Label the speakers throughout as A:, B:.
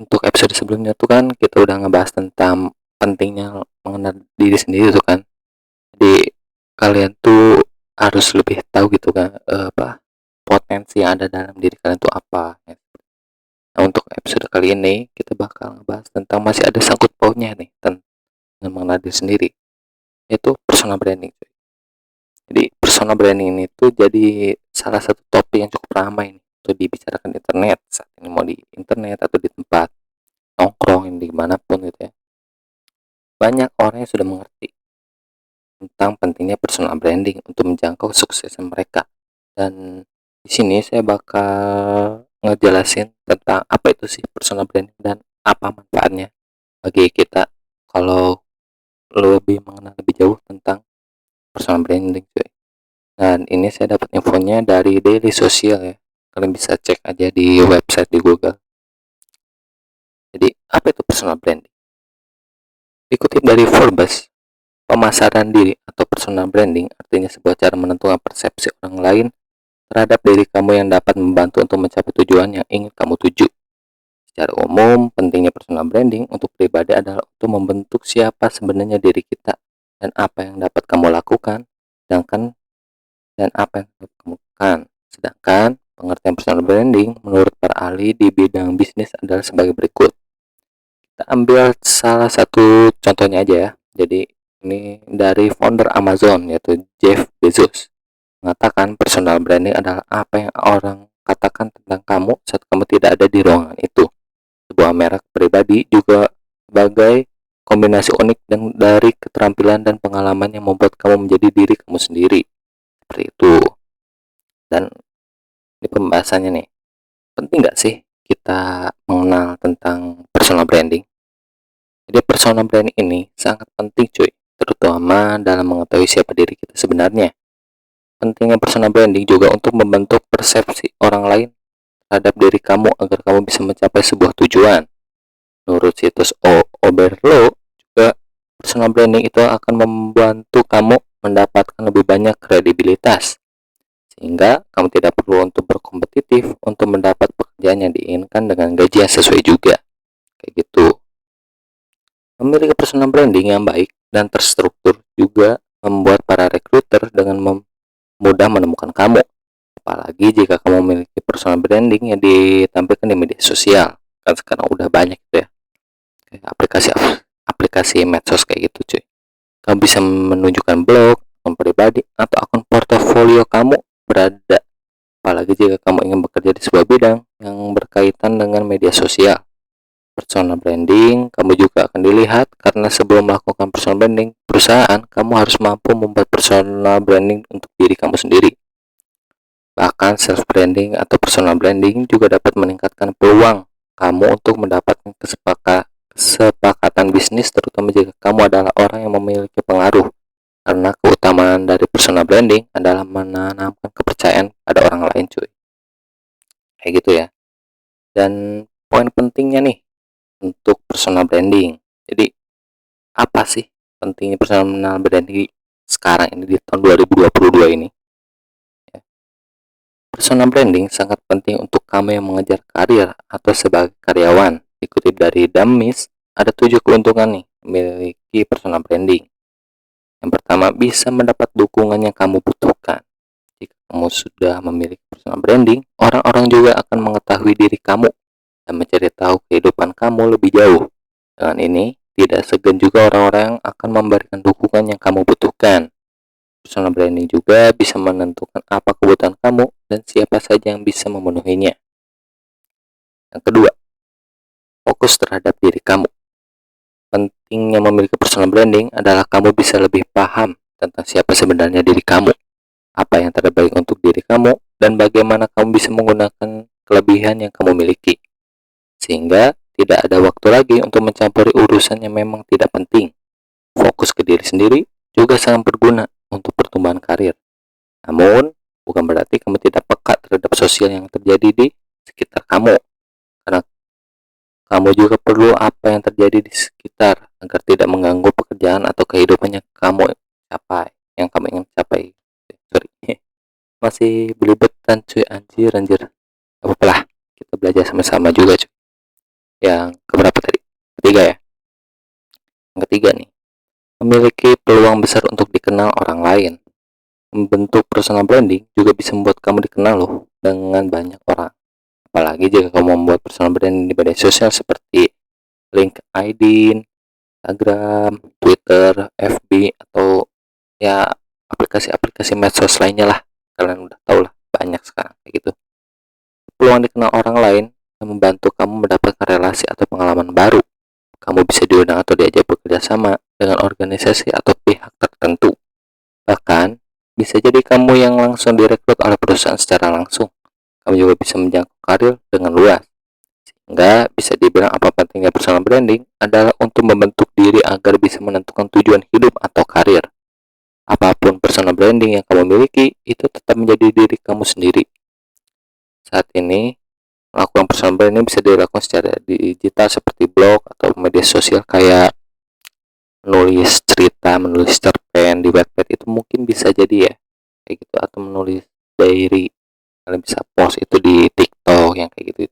A: untuk episode sebelumnya tuh kan kita udah ngebahas tentang pentingnya mengenal diri sendiri tuh kan. Jadi kalian tuh harus lebih tahu gitu kan, potensi yang ada dalam diri kalian tuh apa. Nah, untuk episode kali ini kita bakal ngebahas tentang masih ada sangkut pautnya nih tentang mengenal diri sendiri, yaitu personal branding. Jadi personal branding ini tuh jadi salah satu topik yang cukup ramai nih untuk dibicarakan di internet saat ini, mau di internet atau di tempat nongkrong yang dimanapun gitu ya. Banyak orang yang sudah mengerti tentang pentingnya personal branding untuk menjangkau kesuksesan mereka. Dan di sini saya bakal ngejelasin tentang apa itu sih personal branding dan apa manfaatnya bagi kita kalau lebih mengenal lebih jauh tentang personal branding cuy. Dan ini saya dapat infonya dari Daily Social ya. Kalian bisa cek aja di website di Google. Jadi apa itu personal branding? Dikutip dari Forbes, pemasaran diri atau personal branding artinya sebuah cara menentukan persepsi orang lain terhadap diri kamu yang dapat membantu untuk mencapai tujuan yang ingin kamu tuju. Secara umum, pentingnya personal branding untuk pribadi adalah untuk membentuk siapa sebenarnya diri kita dan apa yang dapat kamu lakukan, sedangkan dan apa yang dapat kamu lakukan. Sedangkan pengertian personal branding menurut para ahli di bidang bisnis adalah sebagai berikut. Kita ambil salah satu contohnya aja ya. Jadi ini dari founder Amazon yaitu Jeff Bezos mengatakan personal branding adalah apa yang orang katakan tentang kamu saat kamu tidak ada di ruangan itu. Sebuah merek pribadi juga sebagai kombinasi unik dan dari keterampilan dan pengalaman yang membuat kamu menjadi diri kamu sendiri. Seperti itu. Dan ini pembahasannya nih. Penting nggak sih kita mengenal tentang personal branding? Jadi personal branding ini sangat penting cuy, terutama dalam mengetahui siapa diri kita sebenarnya. Pentingnya personal branding juga untuk membentuk persepsi orang lain terhadap diri kamu agar kamu bisa mencapai sebuah tujuan. Menurut situs Oberlo juga personal branding itu akan membantu kamu mendapatkan lebih banyak kredibilitas sehingga kamu tidak perlu untuk berkompetitif untuk mendapat pekerjaan yang diinginkan dengan gaji yang sesuai juga. Kayak gitu. Memiliki personal branding yang baik dan terstruktur juga membuat para rekruter dengan mudah menemukan kamu. Apalagi jika kamu memiliki personal branding yang ditampilkan di media sosial. Kan sekarang udah banyak gitu ya. Kayak aplikasi medsos kayak gitu cuy. Kamu bisa menunjukkan blog, akun pribadi, atau akun portofolio kamu berada. Apalagi jika kamu ingin bekerja di sebuah bidang yang berkaitan dengan media sosial. Personal branding, kamu juga akan dilihat karena sebelum melakukan personal branding perusahaan, kamu harus mampu membuat personal branding untuk diri kamu sendiri. Bahkan self branding atau personal branding juga dapat meningkatkan peluang kamu untuk mendapatkan kesepakatan bisnis, terutama jika kamu adalah orang yang memiliki pengaruh. Karena keutamaan dari personal branding adalah menanamkan kepercayaan pada orang lain cuy. Kayak gitu ya. Dan poin pentingnya nih untuk personal branding. Jadi apa sih pentingnya personal branding sekarang ini di tahun 2022 ini? Personal branding sangat penting untuk kamu yang mengejar karir atau sebagai karyawan. Dikutip dari Damis, ada 7 keuntungan nih memiliki personal branding. Yang pertama, bisa mendapat dukungan yang kamu butuhkan. Jika kamu sudah memiliki personal branding, orang-orang juga akan mengetahui diri kamu dan mencari tahu kehidupan kamu lebih jauh. Dengan ini, tidak segan juga orang-orang akan memberikan dukungan yang kamu butuhkan. Personal branding juga bisa menentukan apa kebutuhan kamu dan siapa saja yang bisa memenuhinya. Yang kedua, fokus terhadap diri kamu. Pentingnya memiliki personal branding adalah kamu bisa lebih paham tentang siapa sebenarnya diri kamu, apa yang terbaik untuk diri kamu, dan bagaimana kamu bisa menggunakan kelebihan yang kamu miliki. Sehingga tidak ada waktu lagi untuk mencampuri urusan yang memang tidak penting. Fokus ke diri sendiri juga sangat berguna untuk pertumbuhan karir. Namun, bukan berarti kamu tidak peka terhadap sosial yang terjadi di sekitar kamu. Karena kamu juga perlu apa yang terjadi di sekitar agar tidak mengganggu pekerjaan atau kehidupan yang kamu ingin capai. Sorry. Masih belibetan cuy, anjir. Gak apa-apa lah, kita belajar sama-sama juga cuy. Yang keberapa tadi? Ketiga ya. Yang ketiga nih, memiliki peluang besar untuk dikenal orang lain. Membentuk personal branding juga bisa membuat kamu dikenal loh dengan banyak orang. Apalagi jika kamu membuat personal branding di media sosial seperti LinkedIn, Instagram, Twitter, FB, atau ya aplikasi-aplikasi medsos lainnya lah. Kalian udah tahu lah, banyak sekarang kayak gitu. Peluang dikenal orang lain yang membantu kamu mendapatkan relasi atau pengalaman baru. Kamu bisa diundang atau diajak bekerja sama dengan organisasi atau pihak tertentu. Bahkan, bisa jadi kamu yang langsung direkrut oleh perusahaan secara langsung. Kamu juga bisa menjangkau karir dengan luas. Sehingga bisa dibilang apa pentingnya personal branding adalah untuk membentuk diri agar bisa menentukan tujuan hidup atau karir. Apapun personal branding yang kamu miliki, itu tetap menjadi diri kamu sendiri. Saat ini, melakukan personal branding bisa dilakukan secara digital seperti blog atau media sosial kayak menulis cerita, menulis cerpen di Wattpad itu mungkin bisa jadi ya kayak gitu, atau menulis diary. Kalian bisa post itu di TikTok yang kayak gitu.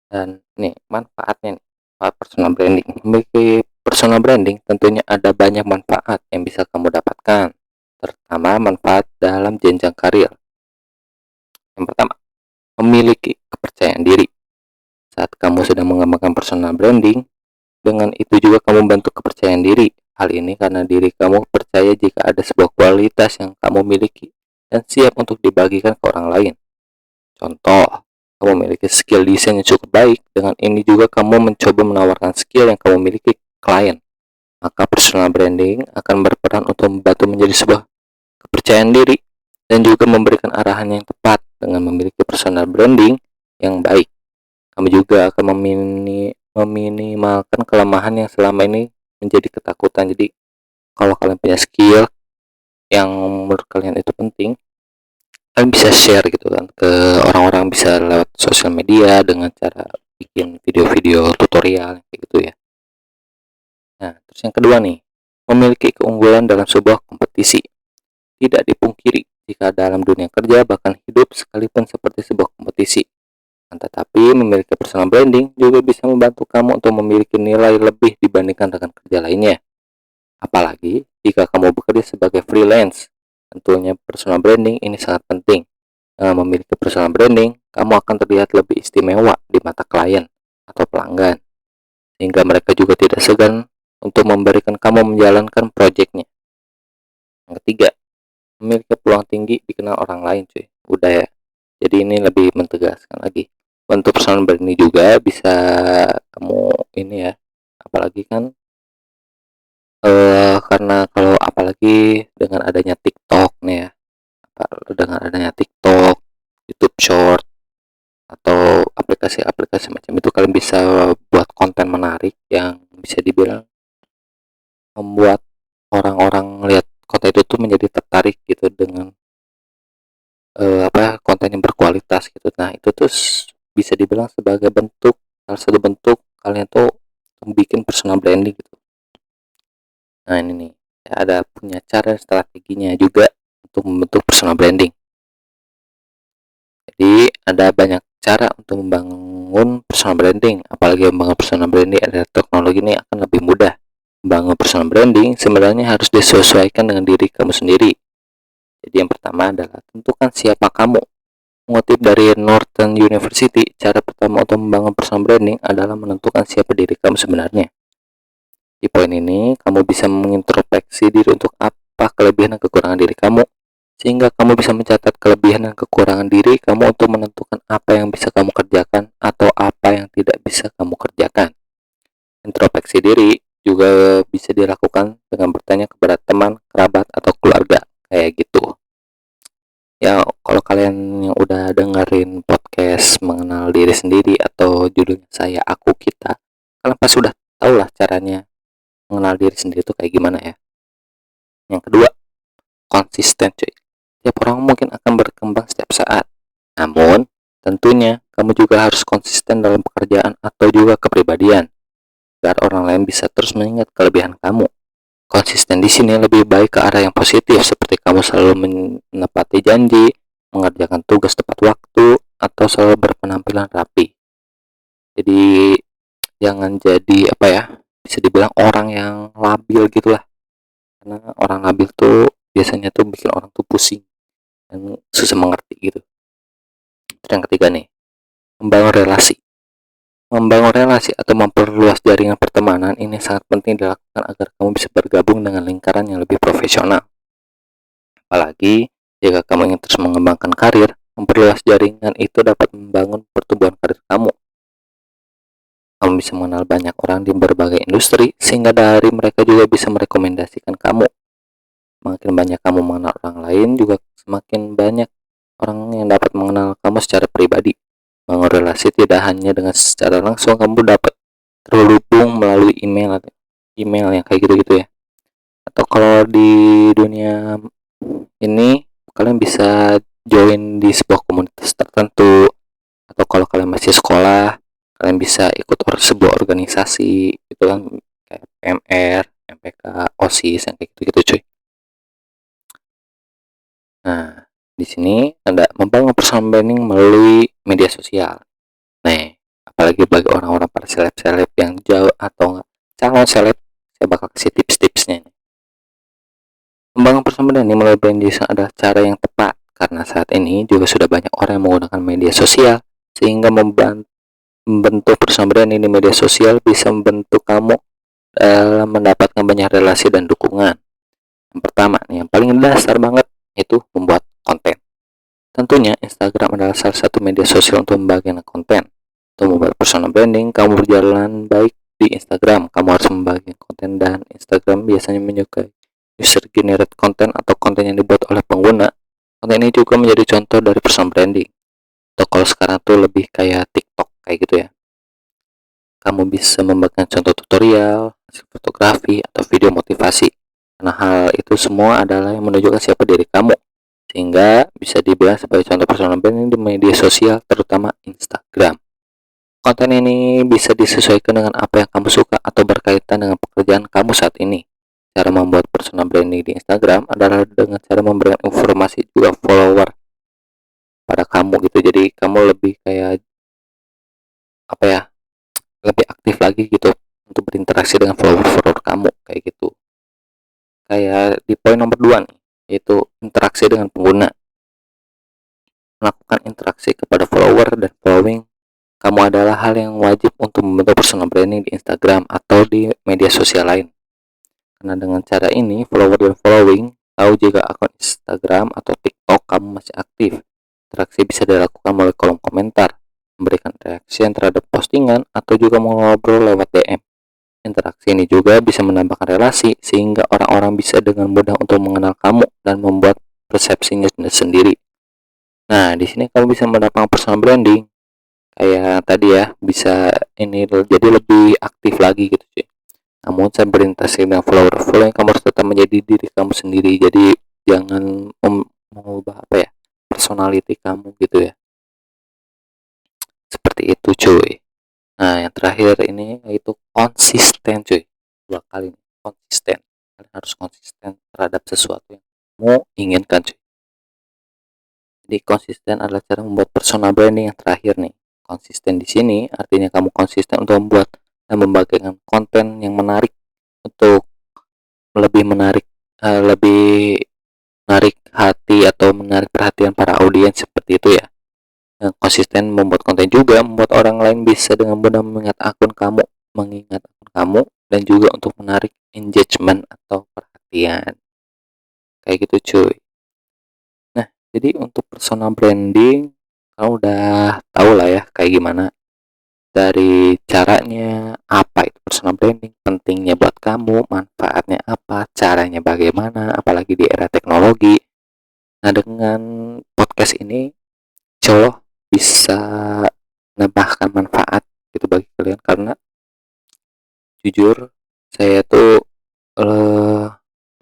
A: Dan nih manfaatnya nih, manfaat personal branding. Memiliki personal branding tentunya ada banyak manfaat yang bisa kamu dapatkan, terutama manfaat dalam jenjang karir. Yang pertama, memiliki kepercayaan diri. Saat kamu sedang mengembangkan personal branding, dengan itu juga kamu membantu kepercayaan diri. Hal ini karena diri kamu percaya jika ada sebuah kualitas yang kamu miliki dan siap untuk dibagikan ke orang lain. Contoh, kamu memiliki skill desain yang cukup baik. Dengan ini juga kamu mencoba menawarkan skill yang kamu miliki ke klien. Maka personal branding akan berperan untuk membantu menjadi sebuah kepercayaan diri dan juga memberikan arahan yang tepat. Dengan memiliki personal branding yang baik, kamu juga akan meminimalkan kelemahan yang selama ini menjadi ketakutan. Jadi kalau kalian punya skill yang menurut kalian itu penting, kalian bisa share gitu kan ke orang-orang, bisa lewat sosial media dengan cara bikin video-video tutorial kayak gitu ya. Nah, terus yang kedua nih, memiliki keunggulan dalam sebuah kompetisi. Tidak dipungkiri jika dalam dunia kerja bahkan hidup sekalipun seperti sebuah kompetisi. Tetapi memiliki personal branding juga bisa membantu kamu untuk memiliki nilai lebih dibandingkan rekan kerja lainnya. Apalagi jika kamu bekerja sebagai freelance, tentunya personal branding ini sangat penting. Dengan memiliki personal branding, kamu akan terlihat lebih istimewa di mata klien atau pelanggan, sehingga mereka juga tidak segan untuk memberikan kamu menjalankan proyeknya. Yang ketiga, memiliki peluang tinggi dikenal orang lain, cuy. Udah ya. Jadi ini lebih mentegaskan lagi. Untuk personal branding juga bisa kamu ini ya. Apalagi kan karena kalau apalagi dengan adanya TikTok nih ya. Dengan adanya TikTok, YouTube Short, atau aplikasi-aplikasi macam itu, kalian bisa buat konten menarik yang bisa dibilang membuat orang-orang lihat konten itu tuh menjadi tertarik gitu dengan konten yang berkualitas gitu. Nah itu tuh bisa dibilang sebagai bentuk, salah satu bentuk kalian tuh bikin personal branding gitu. Nah ini nih, ada punya cara strateginya juga untuk membentuk personal branding. Jadi ada banyak cara untuk membangun personal branding. Apalagi membangun personal branding adalah teknologi ini akan lebih mudah. Membangun personal branding sebenarnya harus disesuaikan dengan diri kamu sendiri. Jadi yang pertama adalah tentukan siapa kamu. Mengutip dari Northern University, cara pertama untuk membangun personal branding adalah menentukan siapa diri kamu sebenarnya. Di poin ini, kamu bisa mengintrospeksi diri untuk apa kelebihan dan kekurangan diri kamu, sehingga kamu bisa mencatat kelebihan dan kekurangan diri kamu untuk menentukan apa yang bisa kamu kerjakan atau apa yang tidak bisa kamu kerjakan. Introspeksi diri juga bisa dilakukan dengan bertanya kepada teman, kerabat, atau keluarga, kayak gitu. Ya, kalau kalian yang udah dengerin podcast mengenal diri sendiri atau judulnya Saya, Aku, Kita, kalian pasti sudah tahu lah caranya mengenal diri sendiri itu kayak gimana ya. Yang kedua, konsisten cuy. Tiap orang mungkin akan berkembang setiap saat. Namun, tentunya kamu juga harus konsisten dalam pekerjaan atau juga kepribadian, agar orang lain bisa terus mengingat kelebihan kamu. Konsisten di sini lebih baik ke arah yang positif, seperti kamu selalu menepati janji, mengerjakan tugas tepat waktu, atau selalu berpenampilan rapi. Jadi jangan jadi apa ya, bisa dibilang orang yang labil gitulah, karena orang labil tuh biasanya tuh bikin orang tuh pusing dan susah mengerti gitu. Terus yang ketiga nih, membangun relasi. Membangun relasi atau memperluas jaringan pertemanan ini sangat penting dilakukan agar kamu bisa bergabung dengan lingkaran yang lebih profesional. Apalagi jika kamu ingin terus mengembangkan karir, memperluas jaringan itu dapat membangun pertumbuhan karir kamu. Kamu bisa mengenal banyak orang di berbagai industri, sehingga dari mereka juga bisa merekomendasikan kamu. Makin banyak kamu mengenal orang lain, juga semakin banyak orang yang dapat mengenal kamu secara pribadi. Bangun relasi tidak hanya dengan secara langsung, kamu dapat terhubung melalui email atau email yang kayak gitu-gitu ya. Atau kalau di dunia ini kalian bisa join di sebuah komunitas tertentu, atau kalau kalian masih sekolah kalian bisa ikut sebuah organisasi gitu kan, kayak PMR, MPK, OSIS yang kayak gitu-gitu cuy. Nah, di sini ada membangun personal branding melalui media sosial. Nah, apalagi bagi orang-orang para seleb-seleb yang jauh atau enggak calon seleb, saya bakal kasih tips-tipsnya. Membangun personal branding melalui branding adalah cara yang tepat karena saat ini juga sudah banyak orang yang menggunakan media sosial, sehingga membentuk personal branding di media sosial bisa membentuk kamu dalam mendapatkan banyak relasi dan dukungan. Yang pertama nih, yang paling dasar banget itu membuat konten. Tentunya Instagram adalah salah satu media sosial untuk membagikan konten. Untuk membuat personal branding, kamu berjalan baik di Instagram. Kamu harus membagikan konten, dan Instagram biasanya menyukai user generate konten atau konten yang dibuat oleh pengguna. Konten ini juga menjadi contoh dari personal branding. Atau kalau sekarang tuh lebih kayak TikTok kayak gitu ya. Kamu bisa membagikan contoh tutorial, hasil fotografi, atau video motivasi. Karena hal itu semua adalah yang menunjukkan siapa diri kamu, sehingga bisa dibilang sebagai contoh personal branding di media sosial, terutama Instagram. Konten ini bisa disesuaikan dengan apa yang kamu suka atau berkaitan dengan pekerjaan kamu saat ini. Cara membuat personal branding di Instagram adalah dengan cara memberikan informasi juga follower pada kamu gitu. Jadi kamu lebih kayak apa ya, lebih aktif lagi gitu untuk berinteraksi dengan follower-follower kamu kayak gitu. Kayak di poin nomor 2 nih, yaitu interaksi dengan pengguna. Melakukan interaksi kepada follower dan following kamu adalah hal yang wajib untuk membentuk personal branding di Instagram atau di media sosial lain. Karena dengan cara ini, follower dan following tahu jika akun Instagram atau TikTok kamu masih aktif. Interaksi bisa dilakukan melalui kolom komentar, memberikan reaksi terhadap postingan, atau juga mengobrol lewat DM. Interaksi ini juga bisa menambahkan relasi, sehingga orang-orang bisa dengan mudah untuk mengenal kamu dan membuat persepsinya sendiri. Nah, di sini kamu bisa mendapatkan personal branding kayak tadi ya, bisa ini jadi lebih aktif lagi gitu cuy. Namun saya berinteraksi dengan follower kamu harus tetap menjadi diri kamu sendiri. Jadi jangan mengubah apa ya, personality kamu gitu ya. Seperti itu cuy. Nah, yang terakhir ini yaitu konsisten cuy. 2 kali nih, konsisten. Kalian harus konsisten terhadap sesuatu yang kamu inginkan cuy. Jadi konsisten adalah cara membuat personal branding yang terakhir nih. Konsisten di sini artinya kamu konsisten untuk membuat dan membagikan konten yang menarik, untuk lebih menarik lebih menarik hati atau menarik perhatian para audiens seperti itu ya. Yang konsisten membuat konten juga membuat orang lain bisa dengan mudah mengingat akun kamu, dan juga untuk menarik engagement atau perhatian. Kayak gitu cuy. Nah, jadi untuk personal branding kamu udah tahu lah ya kayak gimana, dari caranya, apa itu personal branding, pentingnya buat kamu, manfaatnya apa, caranya bagaimana, apalagi di era teknologi. Nah, dengan podcast ini insya Allah bisa menambahkan manfaat gitu bagi kalian, karena jujur saya tuh eh,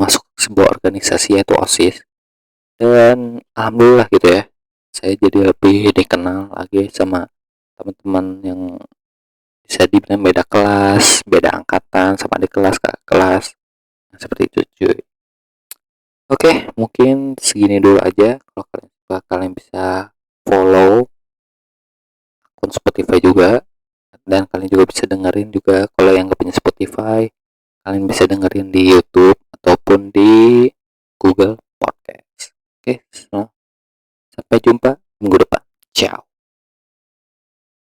A: masuk sebuah organisasi yaitu OSIS, dan alhamdulillah gitu ya, saya jadi lebih dikenal lagi sama teman-teman yang bisa dibilang beda kelas, beda angkatan, sama di kelas, kak kelas. Nah, seperti itu cuy. Oke, mungkin segini dulu aja. Kalau kalian suka, kalian bisa follow akun Spotify juga, Dan kalian juga bisa dengerin juga kalau yang nggak punya Spotify, kalian bisa dengerin di YouTube ataupun di Google Podcast. Oke, sampai jumpa minggu depan. Ciao.